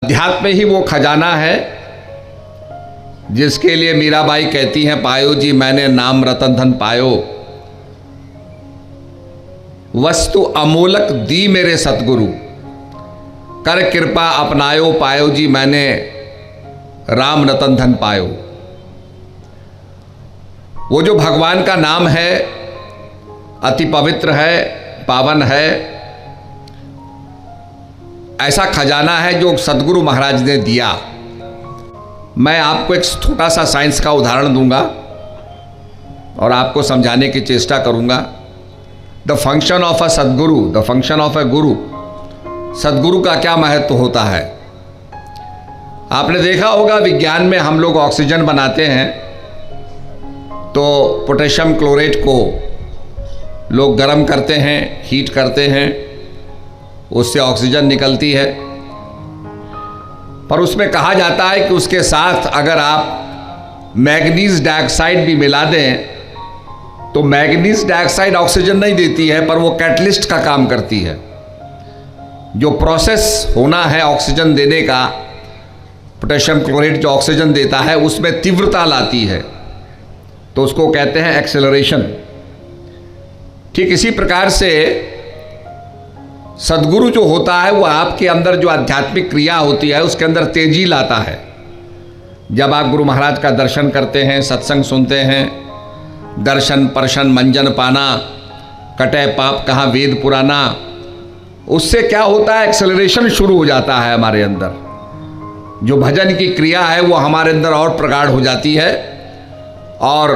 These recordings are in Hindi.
अध्यात्म ही वो खजाना है जिसके लिए मीराबाई कहती हैं, पायो जी मैंने नाम रतन धन पायो, वस्तु अमोलक दी मेरे सतगुरु, कर कृपा अपनायो, पायो जी मैंने राम रतन धन पायो। वो जो भगवान का नाम है अति पवित्र है, पावन है, ऐसा खजाना है जो सदगुरु महाराज ने दिया। मैं आपको एक छोटा सा साइंस का उदाहरण दूंगा और आपको समझाने की चेष्टा करूंगा। द फंक्शन ऑफ अ सदगुरु, द फंक्शन ऑफ अ गुरु, सदगुरु का क्या महत्व होता है। आपने देखा होगा विज्ञान में हम लोग ऑक्सीजन बनाते हैं तो पोटेशियम क्लोरेट को लोग गर्म करते हैं, हीट करते हैं, उससे ऑक्सीजन निकलती है। पर उसमें कहा जाता है कि उसके साथ अगर आप मैग्नीज डाइऑक्साइड भी मिला दें तो मैग्नीज डाइऑक्साइड ऑक्सीजन नहीं देती है, पर वो कैटलिस्ट का काम करती है। जो प्रोसेस होना है ऑक्सीजन देने का, पोटेशियम क्लोरेट जो ऑक्सीजन देता है उसमें तीव्रता लाती है, तो उसको कहते हैं एक्सेलरेशन। ठीक इसी प्रकार से सदगुरु जो होता है वो आपके अंदर जो आध्यात्मिक क्रिया होती है उसके अंदर तेजी लाता है। जब आप गुरु महाराज का दर्शन करते हैं, सत्संग सुनते हैं, दर्शन परशन मंजन पाना, कटे पाप कहाँ वेद पुराना, उससे क्या होता है, एक्सेलरेशन शुरू हो जाता है हमारे अंदर। जो भजन की क्रिया है वो हमारे अंदर और प्रगाढ़ हो जाती है और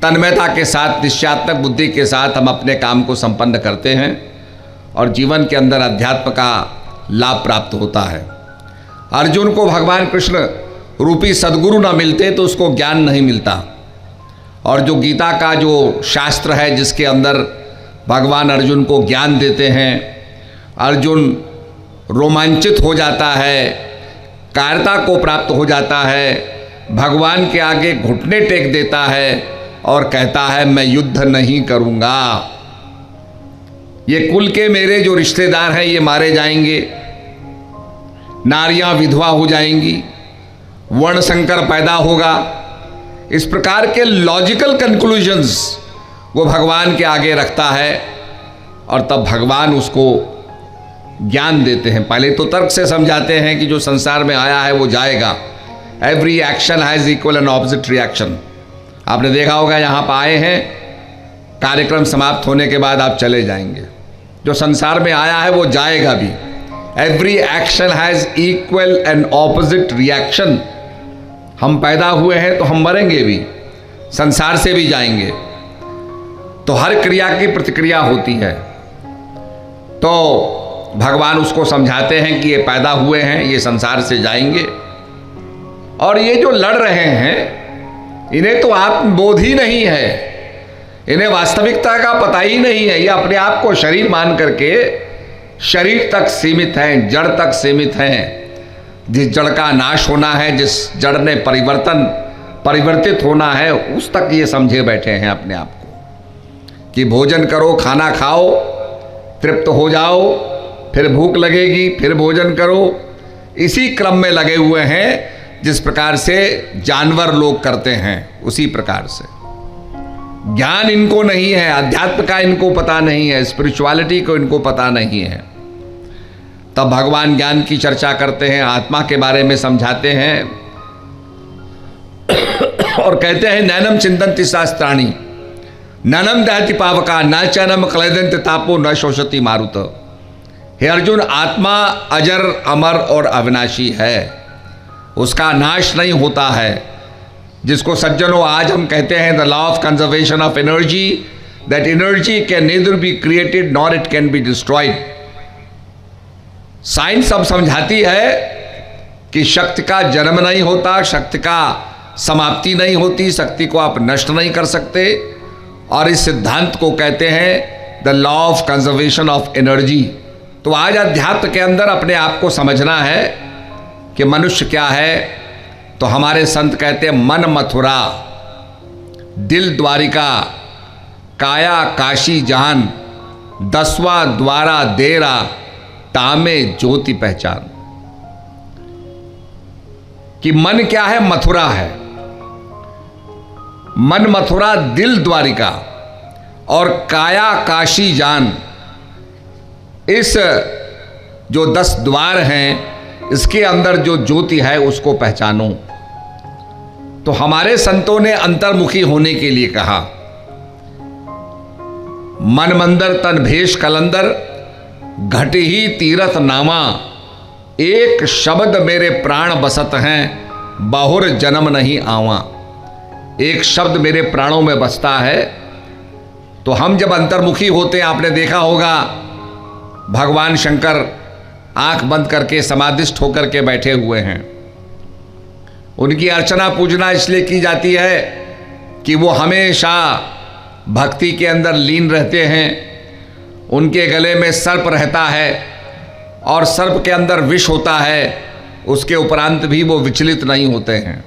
तन्मयता के साथ, निश्चयात्मक बुद्धि के साथ हम अपने काम को संपन्न करते हैं और जीवन के अंदर अध्यात्म का लाभ प्राप्त होता है। अर्जुन को भगवान कृष्ण रूपी सदगुरु ना मिलते तो उसको ज्ञान नहीं मिलता। और जो गीता का जो शास्त्र है जिसके अंदर भगवान अर्जुन को ज्ञान देते हैं, अर्जुन रोमांचित हो जाता है, कायरता को प्राप्त हो जाता है, भगवान के आगे घुटने टेक देता है और कहता है मैं युद्ध नहीं करूँगा, ये कुल के मेरे जो रिश्तेदार हैं ये मारे जाएंगे, नारियां विधवा हो जाएंगी, वर्ण संकर पैदा होगा। इस प्रकार के लॉजिकल कंक्लूजन्स वो भगवान के आगे रखता है और तब भगवान उसको ज्ञान देते हैं। पहले तो तर्क से समझाते हैं कि जो संसार में आया है वो जाएगा, every action has equal and opposite reaction. आपने देखा होगा यहाँ पर आए हैं, कार्यक्रम समाप्त होने के बाद आप चले जाएंगे। जो संसार में आया है वो जाएगा भी। Every action has equal and opposite reaction. हम पैदा हुए हैं तो हम मरेंगे भी, संसार से भी जाएंगे, तो हर क्रिया की प्रतिक्रिया होती है। तो भगवान उसको समझाते हैं कि ये पैदा हुए हैं, ये संसार से जाएंगे, और ये जो लड़ रहे हैं इन्हें तो आत्मबोध ही नहीं है, इन्हें वास्तविकता का पता ही नहीं है। ये अपने आप को शरीर मान करके शरीर तक सीमित हैं, जड़ तक सीमित हैं। जिस जड़ का नाश होना है, जिस जड़ ने परिवर्तित होना है, उस तक ये समझे बैठे हैं अपने आप को कि भोजन करो, खाना खाओ, तृप्त हो जाओ, फिर भूख लगेगी, फिर भोजन करो। इसी क्रम में लगे हुए हैं जिस प्रकार से जानवर लोग करते हैं, उसी प्रकार से। ज्ञान इनको नहीं है, अध्यात्म का इनको पता नहीं है, स्पिरिचुअलिटी को इनको पता नहीं है। तब भगवान ज्ञान की चर्चा करते हैं, आत्मा के बारे में समझाते हैं और कहते हैं नैनम चिंतन्ति शास्त्राणि नैनम दहति पावका न चैनम क्लेदन्ति तापो न शोषति मारुत। हे अर्जुन, आत्मा अजर अमर और अविनाशी है, उसका नाश नहीं होता है। जिसको सज्जनों आज हम कहते हैं the law of conservation of energy, that energy can nether be created nor it can be destroyed. Science अब समझाती है कि शक्ति का जन्म नहीं होता, शक्ति का समाप्ति नहीं होती, शक्ति को आप नष्ट नहीं कर सकते, और इस सिद्धांत को कहते हैं the law of conservation of energy. तो आज अध्यात्म के अंदर अपने आप को समझना है कि मनुष्य क्या है। तो हमारे संत कहते हैं मन मथुरा, दिल द्वारिका, काया काशी जहान, 10वां द्वारा देरा, तामे ज्योति पहचान। कि मन क्या है? मथुरा है। मन मथुरा, दिल द्वारिका और काया काशी जान। इस जो 10 द्वार हैं, इसके अंदर जो ज्योति है उसको पहचानो। तो हमारे संतों ने अंतर्मुखी होने के लिए कहा, मन मंदर तन भेष कलंदर, घट ही तीरथ नामा, एक शब्द मेरे प्राण बसत हैं, बहुर जन्म नहीं आवा। एक शब्द मेरे प्राणों में बसता है। तो हम जब अंतर्मुखी होते हैं, आपने देखा होगा भगवान शंकर आंख बंद करके समाधिस्थ होकर के बैठे हुए हैं। उनकी अर्चना पूजना इसलिए की जाती है कि वो हमेशा भक्ति के अंदर लीन रहते हैं। उनके गले में सर्प रहता है और सर्प के अंदर विष होता है, उसके उपरांत भी वो विचलित नहीं होते हैं,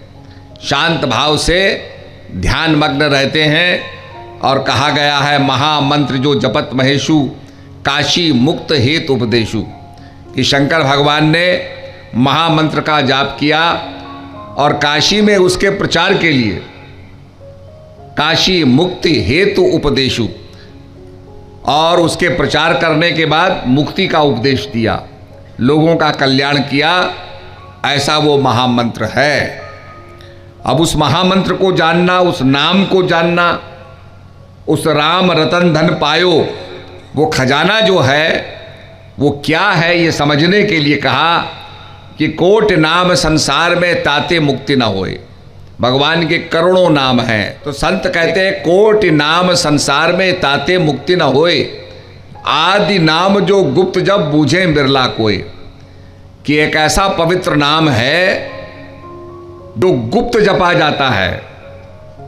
शांत भाव से ध्यान मग्न रहते हैं। और कहा गया है, महामंत्र जो जपत महेशु, काशी मुक्त हेतु उपदेशु, कि शंकर भगवान ने महामंत्र का जाप किया और काशी में उसके प्रचार के लिए काशी मुक्ति हेतु उपदेशु, और उसके प्रचार करने के बाद मुक्ति का उपदेश दिया, लोगों का कल्याण किया। ऐसा वो महामंत्र है। अब उस महामंत्र को जानना, उस नाम को जानना, उस राम रतन धन पायो, वो खजाना जो है वो क्या है, ये समझने के लिए कहा कि कोट नाम संसार में ताते मुक्ति न होए। भगवान के करोड़ों नाम हैं, तो संत कहते हैं कोट नाम संसार में ताते मुक्ति न होए, आदि नाम जो गुप्त जब बूझे बिरला कोई। कि एक ऐसा पवित्र नाम है जो गुप्त जपा जाता है,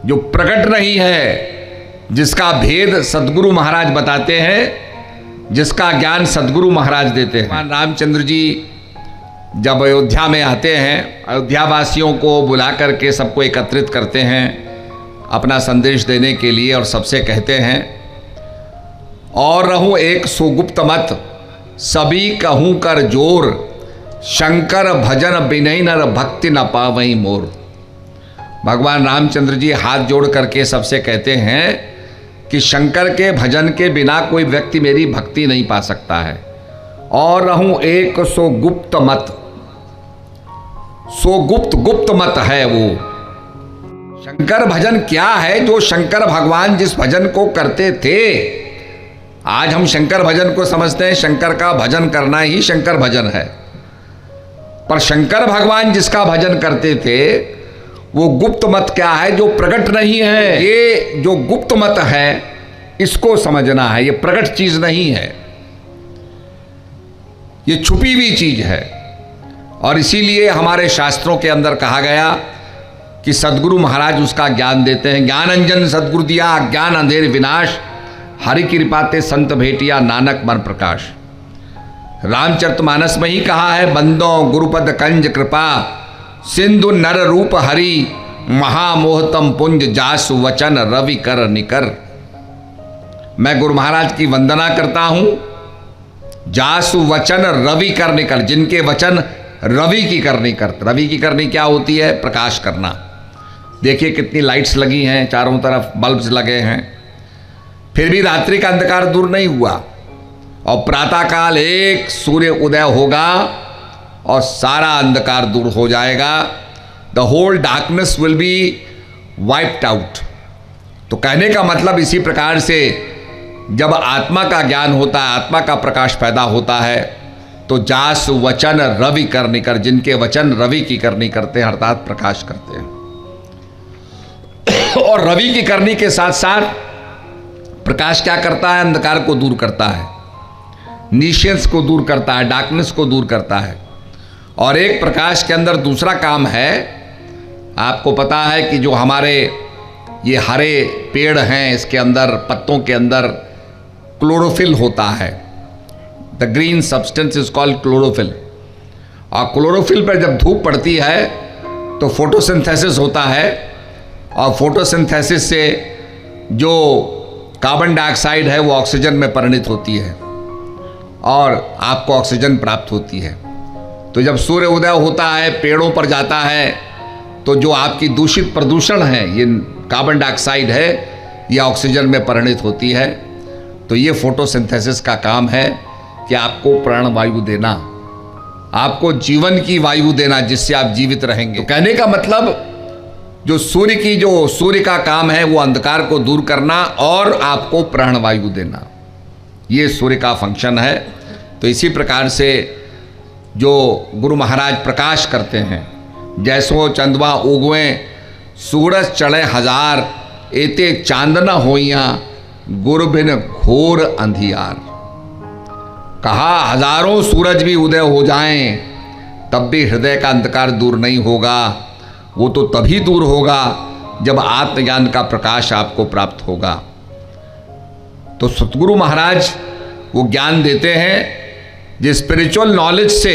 जो प्रकट नहीं है, जिसका भेद सदगुरु महाराज बताते हैं, जिसका ज्ञान सदगुरु महाराज देते हैं। भगवान रामचंद्र जी जब अयोध्या में आते हैं, अयोध्या वासियों को बुला करके सबको एकत्रित करते हैं अपना संदेश देने के लिए, और सबसे कहते हैं, और रहूं एक सुगुप्त मत, सभी कहूं कर जोर, शंकर भजन बिनई नर भक्ति न पावई मोर। भगवान रामचंद्र जी हाथ जोड़ करके सबसे कहते हैं कि शंकर के भजन के बिना कोई व्यक्ति मेरी भक्ति नहीं पा सकता है। और रहूं एक सो गुप्त मत, सो गुप्त मत है वो। शंकर भजन क्या है? जो शंकर भगवान जिस भजन को करते थे, आज हम शंकर भजन को समझते हैं, शंकर का भजन करना ही शंकर भजन है, पर शंकर भगवान जिसका भजन करते थे वो गुप्त मत क्या है? जो प्रकट नहीं है। ये जो गुप्त मत है इसको समझना है, ये प्रकट चीज नहीं है, ये छुपी हुई चीज है। और इसीलिए हमारे शास्त्रों के अंदर कहा गया कि सदगुरु महाराज उसका ज्ञान देते हैं। ज्ञान अंजन सदगुरु दिया, ज्ञान अंधेर विनाश, हरि कृपा ते संत भेटिया, नानक मन प्रकाश। रामचरितमानस में ही कहा है, बंदों गुरुपद कंज कृपा, सिंधु नर रूप हरि, महामोहतम पुंज जासु वचन रवि कर निकर। मैं गुरु महाराज की वंदना करता हूं, जासु वचन रवि कर निकर, जिनके वचन रवि की करनी करते। रवि की करनी क्या होती है? प्रकाश करना। देखिए कितनी लाइट्स लगी हैं, चारों तरफ बल्ब्स लगे हैं, फिर भी रात्रि का अंधकार दूर नहीं हुआ। और प्रातःकाल एक सूर्य उदय होगा और सारा अंधकार दूर हो जाएगा। The whole darkness will be wiped out. तो कहने का मतलब इसी प्रकार से जब आत्मा का ज्ञान होता है, आत्मा का प्रकाश पैदा होता है, तो जास वचन रवि कर निकर, जिनके वचन रवि की करनी करते हैं अर्थात प्रकाश करते हैं। और रवि की करनी के साथ साथ प्रकाश क्या करता है? अंधकार को दूर करता है, निशेंस को दूर करता है, डार्कनेस को दूर करता है। और एक प्रकाश के अंदर दूसरा काम है, आपको पता है कि जो हमारे ये हरे पेड़ हैं, इसके अंदर पत्तों के अंदर क्लोरोफिल होता है। The green substance is called chlorophyll. और क्लोरोफिल पर जब धूप पड़ती है तो फोटोसिंथेसिस होता है, और फोटोसिंथेसिस से जो कार्बन डाइऑक्साइड है वो ऑक्सीजन में परिणित होती है और आपको ऑक्सीजन प्राप्त होती है। तो जब सूर्य उदय होता है, पेड़ों पर जाता है, तो जो आपकी दूषित प्रदूषण है, ये कार्बन डाइऑक्साइड है, ये ऑक्सीजन में परिणित होती है। तो ये फोटोसिंथेसिस का काम है कि आपको प्राणवायु देना, आपको जीवन की वायु देना, जिससे आप जीवित रहेंगे। तो कहने का मतलब जो सूर्य का काम है वो अंधकार को दूर करना और आपको प्राणवायु देना, ये सूर्य का फंक्शन है। तो इसी प्रकार से जो गुरु महाराज प्रकाश करते हैं, जैसो चंदवा उगवें सूरज चढ़े हजार, एते चांदना होइया गुरु बिन घोर अंधियार। कहा हजारों सूरज भी उदय हो जाएं, तब भी हृदय का अंधकार दूर नहीं होगा। वो तो तभी दूर होगा जब आत्मज्ञान का प्रकाश आपको प्राप्त होगा। तो सतगुरु महाराज वो ज्ञान देते हैं जिस स्पिरिचुअल नॉलेज से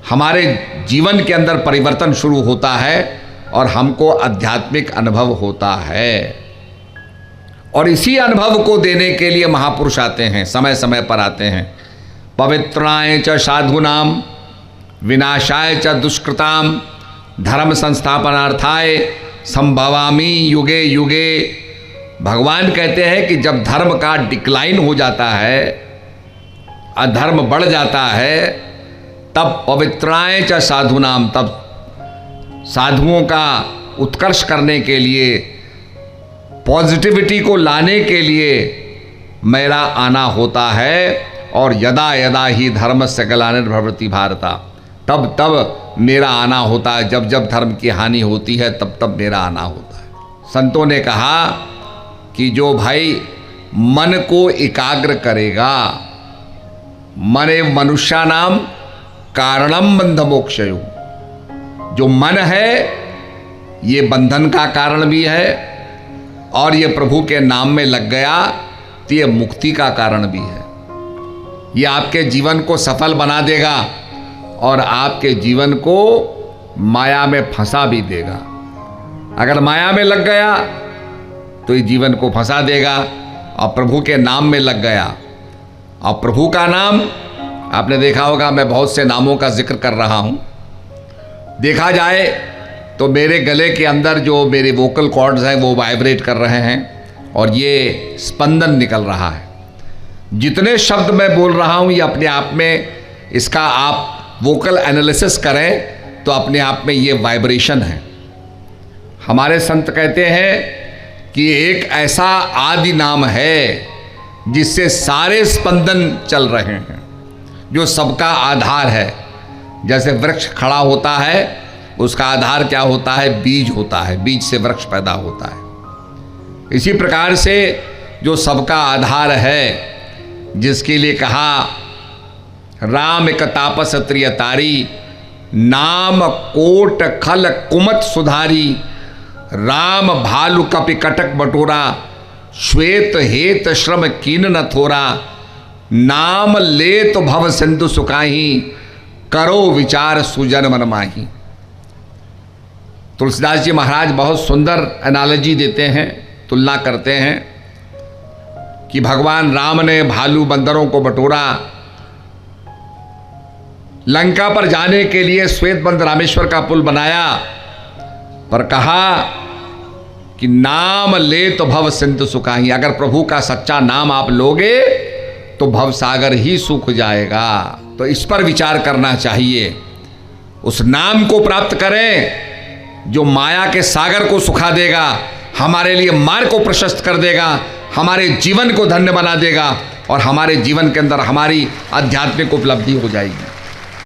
हमारे जीवन के अंदर परिवर्तन शुरू होता है और हमको आध्यात्मिक अनुभव होता है। और इसी अनुभव को देने के लिए महापुरुष आते हैं, समय समय पर आते हैं। पवित्राय च साधूनाम विनाशाय च दुष्कृताम धर्म संस्थापनार्थाय संभवामि युगे युगे। भगवान कहते हैं कि जब धर्म का डिक्लाइन हो जाता है, अधर्म बढ़ जाता है, तब पवित्राय च साधूनाम, तब साधुओं का उत्कर्ष करने के लिए, पॉजिटिविटी को लाने के लिए मेरा आना होता है। और यदा यदा ही धर्म से ग्लानिर्भवति भारता, तब तब मेरा आना होता है। जब जब धर्म की हानि होती है, तब तब मेरा आना होता है। संतों ने कहा कि जो भाई मन को एकाग्र करेगा, मने मनुष्यानाम कारणम बंध मोक्षयो, जो मन है ये बंधन का कारण भी है, और ये प्रभु के नाम में लग गया तो ये मुक्ति का कारण भी है। ये आपके जीवन को सफल बना देगा और आपके जीवन को माया में फंसा भी देगा। अगर माया में लग गया तो ये जीवन को फंसा देगा, और प्रभु के नाम में लग गया। और प्रभु का नाम आपने देखा होगा, मैं बहुत से नामों का जिक्र कर रहा हूँ। देखा जाए तो मेरे गले के अंदर जो मेरे वोकल कॉर्ड्स हैं वो वाइब्रेट कर रहे हैं और ये स्पंदन निकल रहा है। जितने शब्द मैं बोल रहा हूँ ये अपने आप में, इसका आप वोकल एनालिसिस करें तो अपने आप में ये वाइब्रेशन है। हमारे संत कहते हैं कि एक ऐसा आदि नाम है जिससे सारे स्पंदन चल रहे हैं, जो सबका आधार है। जैसे वृक्ष खड़ा होता है, उसका आधार क्या होता है? बीज होता है, बीज से वृक्ष पैदा होता है। इसी प्रकार से जो सबका आधार है, जिसके लिए कहा राम एक तापस त्रियतारी, नाम कोट खल कुमत सुधारी, राम भालु कपि कटक बटोरा, श्वेत हेत श्रम कीन न थोरा, नाम लेत भव सिंधु सुखाही, करो विचार सुजन मन माही। तुलसीदास जी महाराज बहुत सुंदर एनालॉजी देते हैं, तुलना करते हैं कि भगवान राम ने भालू बंदरों को बटोरा, लंका पर जाने के लिए श्वेत बंद रामेश्वर का पुल बनाया, पर कहा कि नाम ले तो भव सिंधु सुखाही। अगर प्रभु का सच्चा नाम आप लोगे तो भव सागर ही सूख जाएगा। तो इस पर विचार करना चाहिए। उस नाम को प्राप्त करें जो माया के सागर को सुखा देगा, हमारे लिए मार्ग को प्रशस्त कर देगा, हमारे जीवन को धन्य बना देगा और हमारे जीवन के अंदर हमारी आध्यात्मिक उपलब्धि हो जाएगी।